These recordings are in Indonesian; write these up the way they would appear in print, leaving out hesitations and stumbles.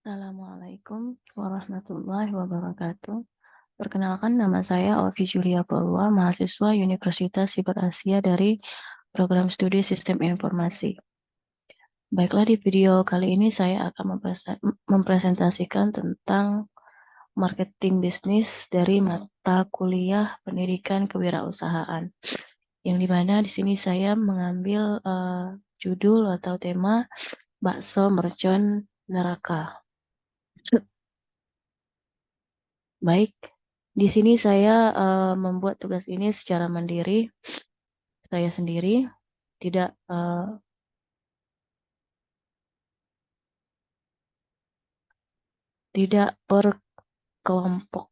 Assalamualaikum warahmatullahi wabarakatuh. Perkenalkan, nama saya Alfi Julia Polwa, mahasiswa Universitas Siber Asia dari Program Studi Sistem Informasi. Baiklah, di video kali ini saya akan mempresentasikan tentang marketing bisnis dari mata kuliah Pendidikan Kewirausahaan. Yang dimana di sini saya mengambil judul atau tema bakso mercon neraka. Baik, di sini saya membuat tugas ini secara mandiri, saya sendiri, tidak tidak per kelompok.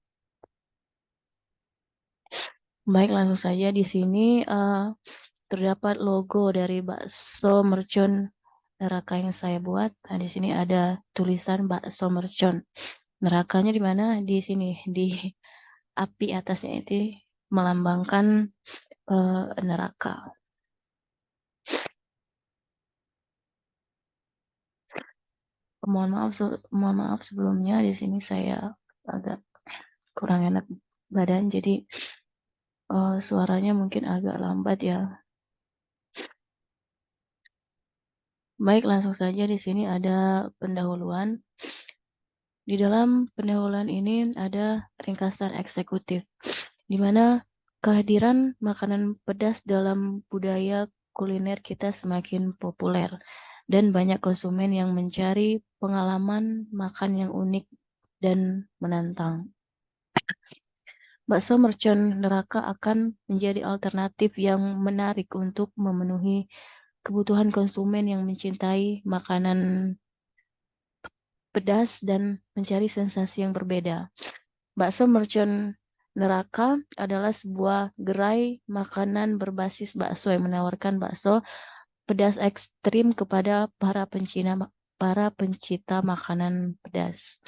Baik, langsung saja di sini terdapat logo dari bakso mercon neraka yang saya buat. Nah, di sini ada tulisan bakso mercon. Nerakanya di mana? Di sini, di api atasnya itu melambangkan neraka. Mohon maaf sebelumnya, di sini saya agak kurang enak badan, jadi suaranya mungkin agak lambat ya. Baik, langsung saja di sini ada pendahuluan. Di dalam pendahuluan ini ada ringkasan eksekutif, di mana kehadiran makanan pedas dalam budaya kuliner kita semakin populer dan banyak konsumen yang mencari pengalaman makan yang unik dan menantang. Bakso mercon neraka akan menjadi alternatif yang menarik untuk memenuhi kebutuhan konsumen yang mencintai makanan pedas dan mencari sensasi yang berbeda. Bakso mercon neraka adalah sebuah gerai makanan berbasis bakso yang menawarkan bakso pedas ekstrim kepada para pencinta makanan pedas.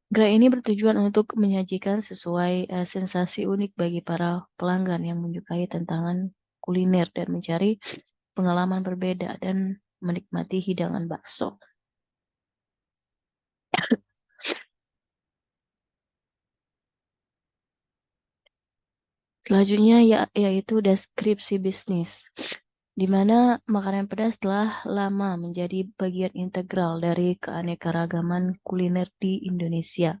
Gerai ini bertujuan untuk menyajikan sesuai sensasi unik bagi para pelanggan yang menyukai tantangan kuliner dan mencari pengalaman berbeda dan menikmati hidangan bakso. Selanjutnya yaitu deskripsi bisnis, di mana makanan pedas telah lama menjadi bagian integral dari keanekaragaman kuliner di Indonesia.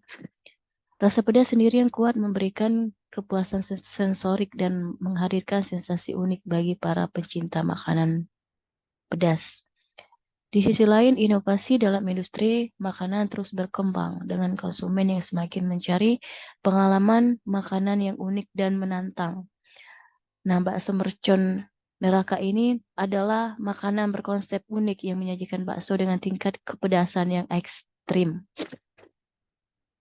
Rasa pedas sendiri yang kuat memberikan kepuasan sensorik dan menghadirkan sensasi unik bagi para pencinta makanan pedas. Di sisi lain, inovasi dalam industri makanan terus berkembang dengan konsumen yang semakin mencari pengalaman makanan yang unik dan menantang. Nah, bakso mercon neraka ini adalah makanan berkonsep unik yang menyajikan bakso dengan tingkat kepedasan yang ekstrim.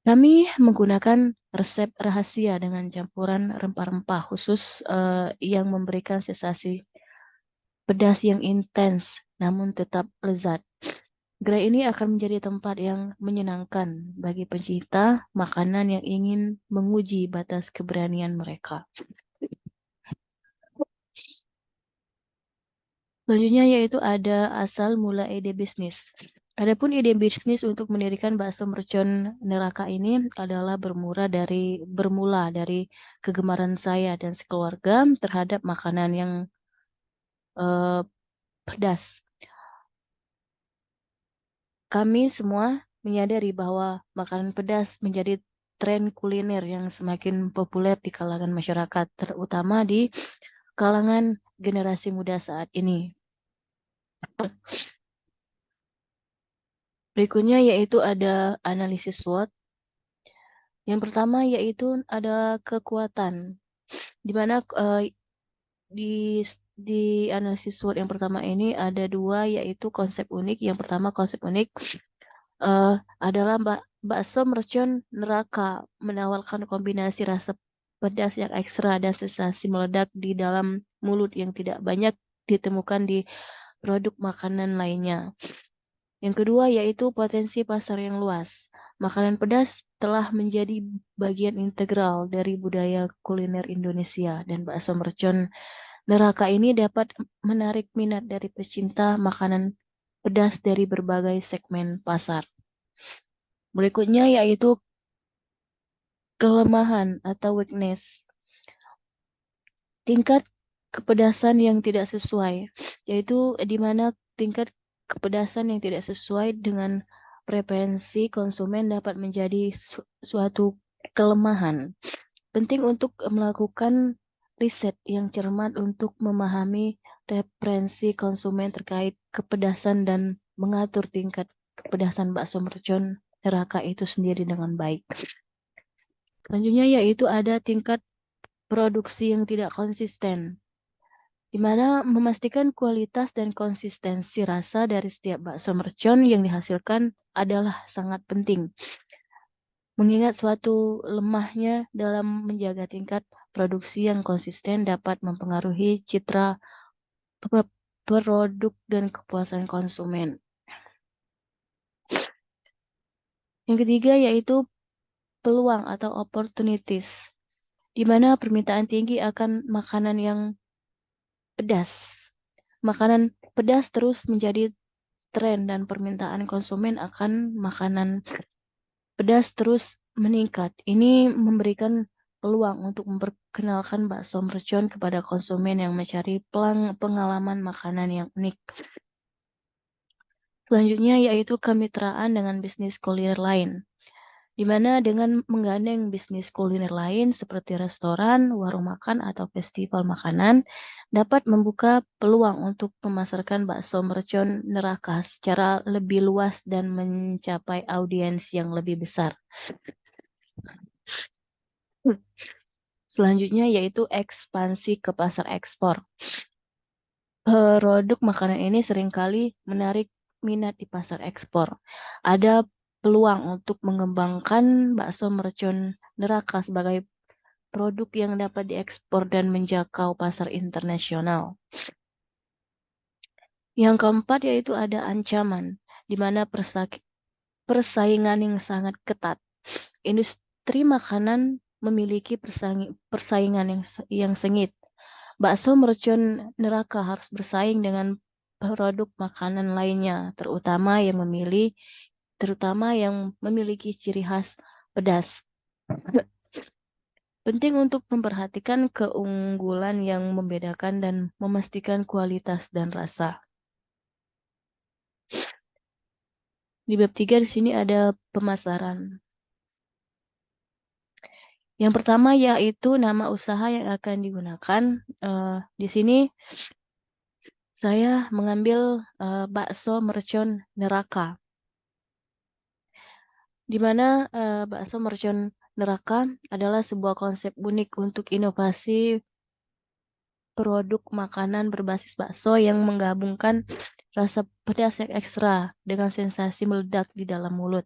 Kami menggunakan resep rahasia dengan campuran rempah-rempah khusus yang memberikan sensasi pedas yang intens namun tetap lezat. Gerai ini akan menjadi tempat yang menyenangkan bagi pencinta makanan yang ingin menguji batas keberanian mereka. Selanjutnya yaitu ada asal mula ide bisnis. Adapun ide bisnis untuk mendirikan bakso mercon neraka ini adalah bermula dari kegemaran saya dan sekeluarga terhadap makanan yang pedas. Kami semua menyadari bahwa makanan pedas menjadi tren kuliner yang semakin populer di kalangan masyarakat, terutama di kalangan generasi muda saat ini. Berikutnya yaitu ada analisis SWOT. Yang pertama yaitu ada kekuatan, di mana di analisis SWOT yang pertama ini ada dua, yaitu konsep unik. Yang pertama konsep unik adalah bakso mercon neraka menawarkan kombinasi rasa pedas yang ekstra dan sensasi meledak di dalam mulut yang tidak banyak ditemukan di produk makanan lainnya. Yang kedua yaitu potensi pasar yang luas. Makanan pedas telah menjadi bagian integral dari budaya kuliner Indonesia dan bakso mercon neraka ini dapat menarik minat dari pecinta makanan pedas dari berbagai segmen pasar. Berikutnya yaitu kelemahan atau weakness. Tingkat kepedasan yang tidak sesuai, yaitu di mana tingkat kepedasan yang tidak sesuai dengan preferensi konsumen dapat menjadi suatu kelemahan. Penting untuk melakukan riset yang cermat untuk memahami preferensi konsumen terkait kepedasan dan mengatur tingkat kepedasan bakso mercon neraka itu sendiri dengan baik. Selanjutnya yaitu ada tingkat produksi yang tidak konsisten, di mana memastikan kualitas dan konsistensi rasa dari setiap bakso mercon yang dihasilkan adalah sangat penting. Mengingat suatu lemahnya dalam menjaga tingkat produksi yang konsisten dapat mempengaruhi citra produk dan kepuasan konsumen. Yang ketiga yaitu peluang atau opportunities, di mana permintaan tinggi akan makanan yang pedas. Makanan pedas terus menjadi tren dan permintaan konsumen akan makanan pedas terus meningkat. Ini memberikan peluang untuk memperkenalkan bakso mercon kepada konsumen yang mencari pengalaman makanan yang unik. Selanjutnya yaitu kemitraan dengan bisnis kuliner lain, di mana dengan menggandeng bisnis kuliner lain seperti restoran, warung makan, atau festival makanan, dapat membuka peluang untuk memasarkan bakso mercon neraka secara lebih luas dan mencapai audiens yang lebih besar. Selanjutnya yaitu ekspansi ke pasar ekspor. Produk makanan ini seringkali menarik minat di pasar ekspor. Ada peluang untuk mengembangkan bakso mercon neraka sebagai produk yang dapat diekspor dan menjangkau pasar internasional. Yang keempat yaitu ada ancaman, di mana persaingan yang sangat ketat. Industri makanan memiliki persaingan yang sengit. Bakso mercon neraka harus bersaing dengan produk makanan lainnya, terutama yang memiliki ciri khas pedas. Penting untuk memperhatikan keunggulan yang membedakan dan memastikan kualitas dan rasa. Di bab 3 di sini ada pemasaran. Yang pertama yaitu nama usaha yang akan digunakan. Di sini saya mengambil bakso mercon neraka, di mana bakso mercon neraka adalah sebuah konsep unik untuk inovasi produk makanan berbasis bakso yang menggabungkan rasa pedas yang ekstra dengan sensasi meledak di dalam mulut.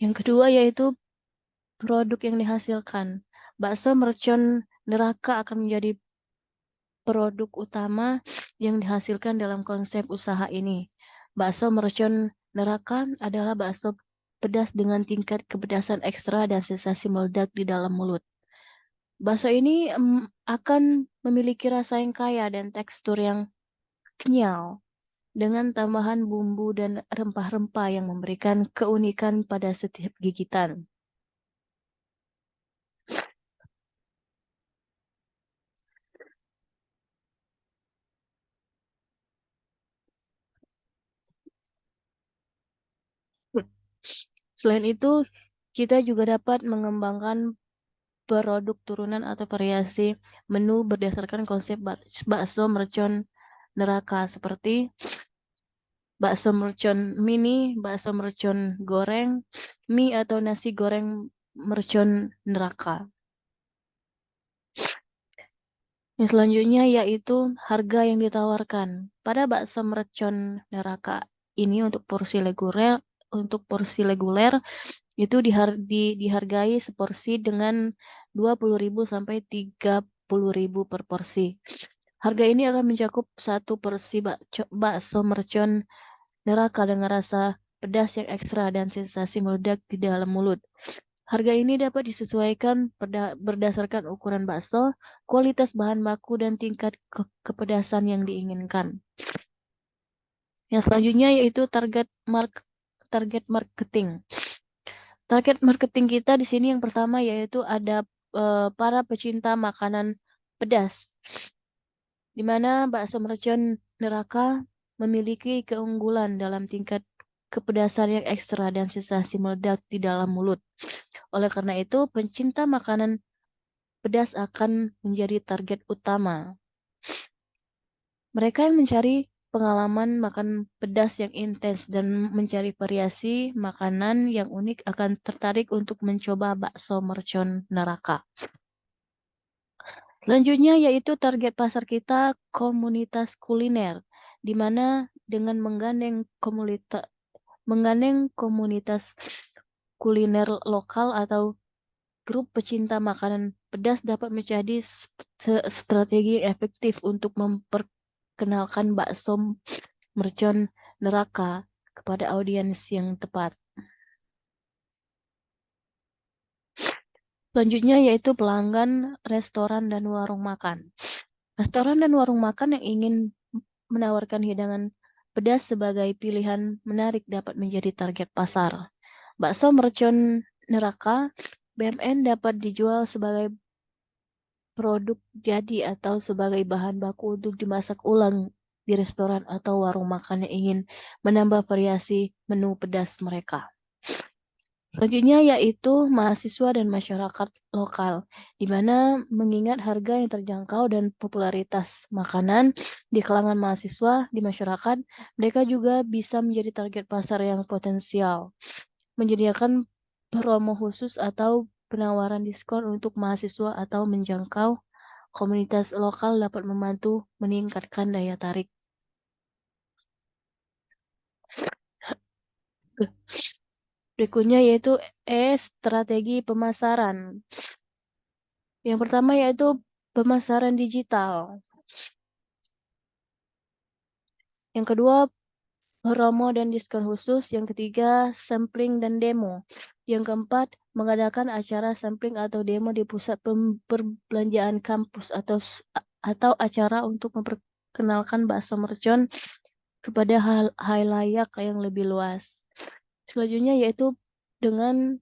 Yang kedua yaitu produk yang dihasilkan. Bakso mercon neraka akan menjadi produk utama yang dihasilkan dalam konsep usaha ini. Bakso mercon neraka adalah bakso pedas dengan tingkat kepedasan ekstra dan sensasi meledak di dalam mulut. Bakso ini akan memiliki rasa yang kaya dan tekstur yang kenyal dengan tambahan bumbu dan rempah-rempah yang memberikan keunikan pada setiap gigitan. Selain itu, kita juga dapat mengembangkan produk turunan atau variasi menu berdasarkan konsep bakso mercon neraka seperti bakso mercon mini, bakso mercon goreng, mie atau nasi goreng mercon neraka. Yang selanjutnya yaitu harga yang ditawarkan. Pada bakso mercon neraka ini untuk porsi reguler itu dihargai seporsi dengan 20.000 sampai 30.000 per porsi. Harga ini akan mencakup satu porsi bakso mercon neraka dengan rasa pedas yang ekstra dan sensasi meledak di dalam mulut. Harga ini dapat disesuaikan berdasarkan ukuran bakso, kualitas bahan baku, dan tingkat kepedasan yang diinginkan. Yang selanjutnya yaitu target marketing. Target marketing kita di sini yang pertama yaitu ada para pecinta makanan pedas, di mana bakso mercon neraka memiliki keunggulan dalam tingkat kepedasan yang ekstra dan sensasi meledak di dalam mulut. Oleh karena itu, pencinta makanan pedas akan menjadi target utama. Mereka yang mencari pengalaman makan pedas yang intens dan mencari variasi makanan yang unik akan tertarik untuk mencoba bakso mercon neraka. Selanjutnya yaitu target pasar kita komunitas kuliner, di mana dengan menggandeng komunitas kuliner lokal atau grup pecinta makanan pedas dapat menjadi strategi yang efektif untuk memperkenalkan bakso mercon neraka kepada audiens yang tepat. Selanjutnya yaitu pelanggan restoran dan warung makan. Restoran dan warung makan yang ingin menawarkan hidangan pedas sebagai pilihan menarik dapat menjadi target pasar. Bakso mercon neraka BMN dapat dijual sebagai produk jadi atau sebagai bahan baku untuk dimasak ulang di restoran atau warung makan yang ingin menambah variasi menu pedas mereka. Selanjutnya yaitu mahasiswa dan masyarakat lokal, di mana mengingat harga yang terjangkau dan popularitas makanan di kalangan mahasiswa di masyarakat, mereka juga bisa menjadi target pasar yang potensial. Menyediakan promo khusus atau penawaran diskon untuk mahasiswa atau menjangkau komunitas lokal dapat membantu meningkatkan daya tarik. Berikutnya yaitu strategi pemasaran. Yang pertama yaitu pemasaran digital. Yang kedua, promo dan diskon khusus. Yang ketiga, sampling dan demo. Yang keempat, mengadakan acara sampling atau demo di pusat perbelanjaan kampus atau acara untuk memperkenalkan bakso mercon kepada halayak yang lebih luas. Selanjutnya yaitu dengan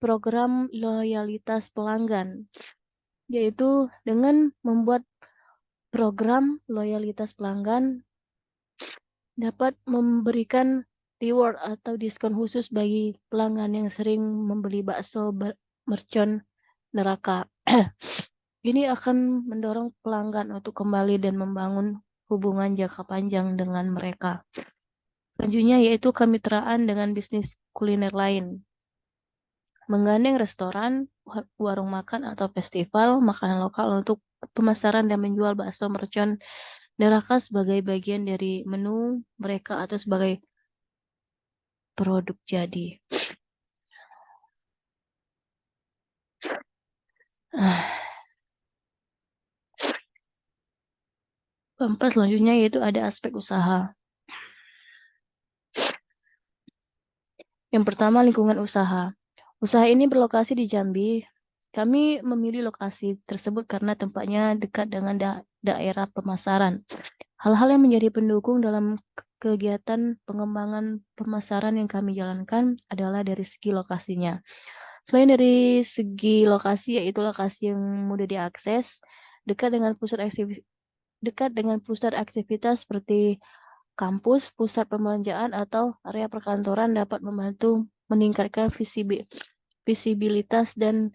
program loyalitas pelanggan, yaitu dengan membuat program loyalitas pelanggan dapat memberikan reward atau diskon khusus bagi pelanggan yang sering membeli bakso mercon neraka. Ini akan mendorong pelanggan untuk kembali dan membangun hubungan jangka panjang dengan mereka. Selanjutnya yaitu kemitraan dengan bisnis kuliner lain. Menggandeng restoran, warung makan, atau festival makanan lokal untuk pemasaran dan menjual bakso mercon neraka sebagai bagian dari menu mereka atau sebagai produk jadi. Keempat selanjutnya yaitu ada aspek usaha. Yang pertama lingkungan usaha. Usaha ini berlokasi di Jambi. Kami memilih lokasi tersebut karena tempatnya dekat dengan daerah pemasaran. Hal-hal yang menjadi pendukung dalam kegiatan pengembangan pemasaran yang kami jalankan adalah dari segi lokasinya. Selain dari segi lokasi, yaitu lokasi yang mudah diakses, dekat dengan pusat aktivitas seperti kampus, pusat pembelanjaan, atau area perkantoran dapat membantu meningkatkan visibilitas dan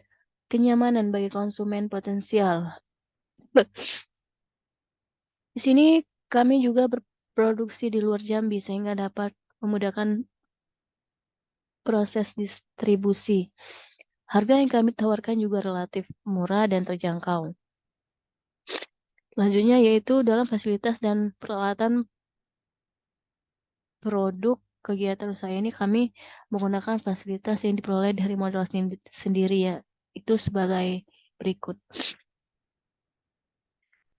kenyamanan bagi konsumen potensial. Di sini kami juga berproduksi di luar Jambi sehingga dapat memudahkan proses distribusi. Harga yang kami tawarkan juga relatif murah dan terjangkau. Selanjutnya yaitu dalam fasilitas dan peralatan produk kegiatan usaha ini kami menggunakan fasilitas yang diperoleh dari modal sendiri ya. Itu sebagai berikut.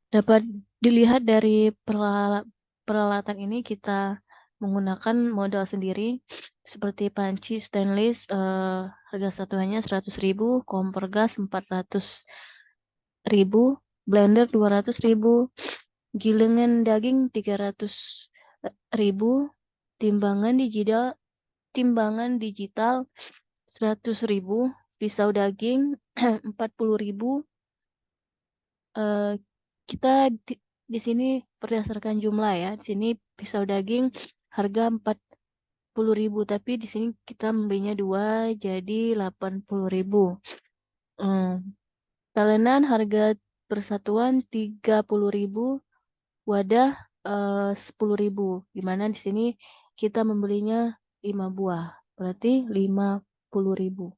Dapat dilihat dari peralatan ini kita menggunakan modal sendiri seperti panci stainless harga satuannya 100.000, kompor gas 400.000, blender 200.000, gilingan daging 300.000, timbangan digital 100.000, pisau daging 40.000. Kita di sini berdasarkan jumlah ya. Di sini pisau daging harga 40.000, tapi di sini kita membelinya 2 jadi 80.000. Talenan harga persatuan 30.000, wadah 10.000. Dimana di sini kita membelinya 5 buah, berarti 50.000.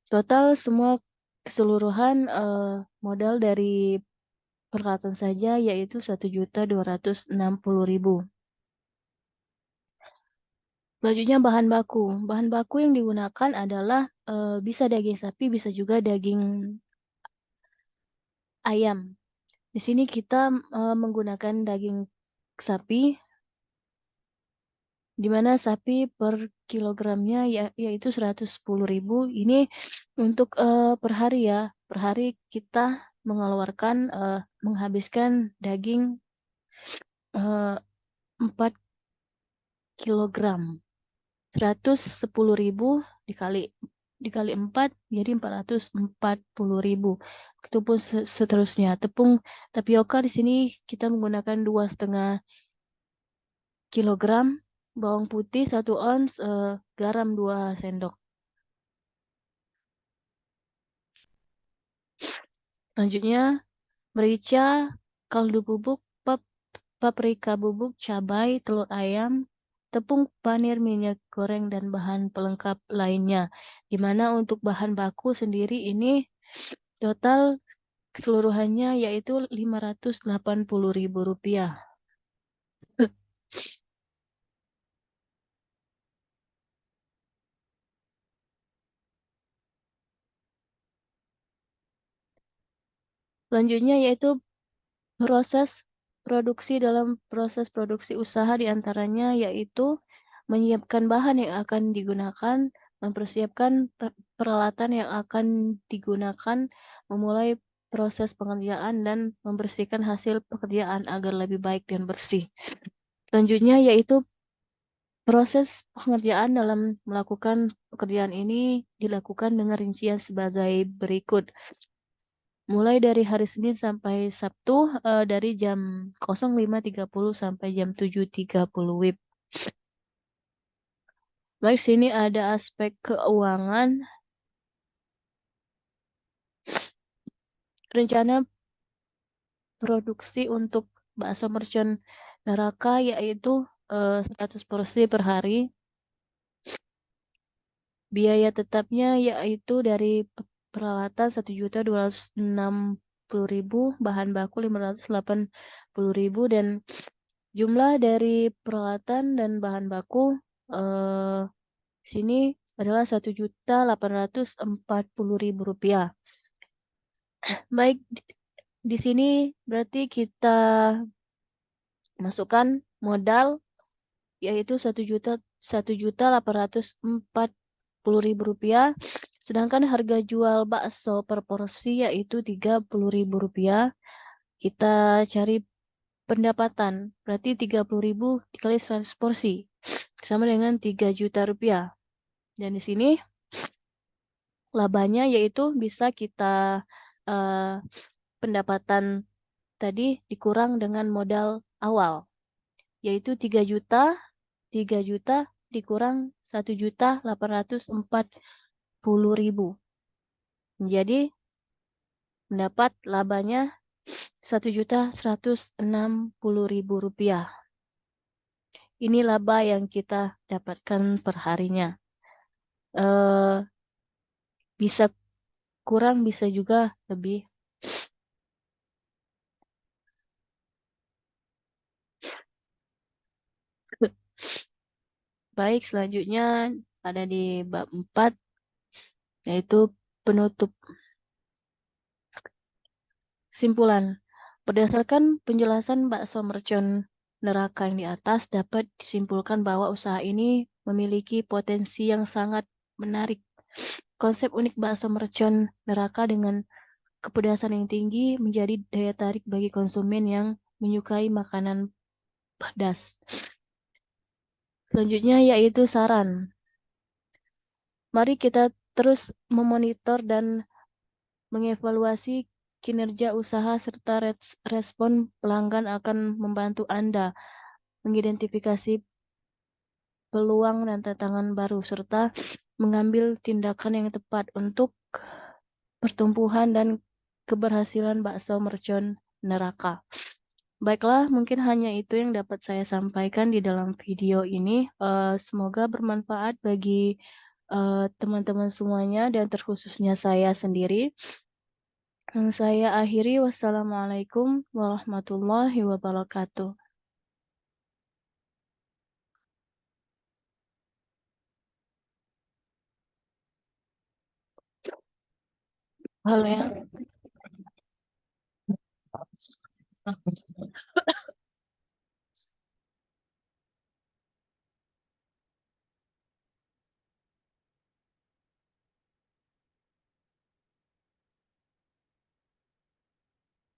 Total semua keseluruhan modal dari peralatan saja yaitu 1.260.000. Selanjutnya bahan baku. Bahan baku yang digunakan adalah bisa daging sapi, bisa juga daging ayam. Di sini kita menggunakan daging sapi, di mana sapi per kilogramnya yaitu 110.000. Ini untuk per hari ya. Per hari kita menghabiskan daging 4 kilogram. 110.000 dikali 4 jadi 440.000. Itupun seterusnya. Tepung tapioka di sini kita menggunakan 2,5 kilogram, bawang putih 1 ons, garam 2 sendok. Selanjutnya merica, kaldu bubuk, paprika bubuk, cabai, telur ayam, tepung panir, minyak goreng, dan bahan pelengkap lainnya. Di mana untuk bahan baku sendiri ini total keseluruhannya yaitu Rp580.000. Selanjutnya yaitu proses produksi. Dalam proses produksi usaha diantaranya yaitu menyiapkan bahan yang akan digunakan, mempersiapkan peralatan yang akan digunakan, memulai proses pengerjaan, dan membersihkan hasil pekerjaan agar lebih baik dan bersih. Selanjutnya yaitu proses pengerjaan. Dalam melakukan pekerjaan ini dilakukan dengan rincian sebagai berikut. Mulai dari hari Senin sampai Sabtu dari jam 05.30 sampai jam 7.30 WIB. Baik, sini ada aspek keuangan. Rencana produksi untuk bakso mercon neraka yaitu 100 porsi per hari. Biaya tetapnya yaitu dari peralatan 1.260.000, bahan baku 580.000, dan jumlah dari peralatan dan bahan baku sini adalah Rp1.840.000. Baik, di sini berarti kita masukkan modal yaitu Rp1.840.000, sedangkan harga jual bakso per porsi yaitu Rp30.000. Kita cari pendapatan, berarti 30.000 dikali 100 porsi sama dengan Rp3.000.000. Dan di sini labanya yaitu bisa kita pendapatan tadi dikurang dengan modal awal yaitu 3 juta dikurang 1.840.000. Jadi mendapat labanya Rp1.160.000. Ini laba yang kita dapatkan per harinya. Bisa kurang, bisa juga lebih. Baik, selanjutnya ada di bab 4, yaitu penutup. Simpulan. Berdasarkan penjelasan bakso mercon neraka yang di atas, dapat disimpulkan bahwa usaha ini memiliki potensi yang sangat menarik. Konsep unik bakso mercon neraka dengan kepedasan yang tinggi menjadi daya tarik bagi konsumen yang menyukai makanan pedas. Selanjutnya yaitu saran. Mari kita terus memonitor dan mengevaluasi kinerja usaha serta respon pelanggan akan membantu Anda mengidentifikasi peluang dan tantangan baru serta mengambil tindakan yang tepat untuk pertumbuhan dan keberhasilan bakso mercon neraka. Baiklah, mungkin hanya itu yang dapat saya sampaikan di dalam video ini. Semoga bermanfaat bagi teman-teman semuanya dan terkhususnya saya sendiri. Yang saya akhiri, wassalamualaikum warahmatullahi wabarakatuh. Halo ya.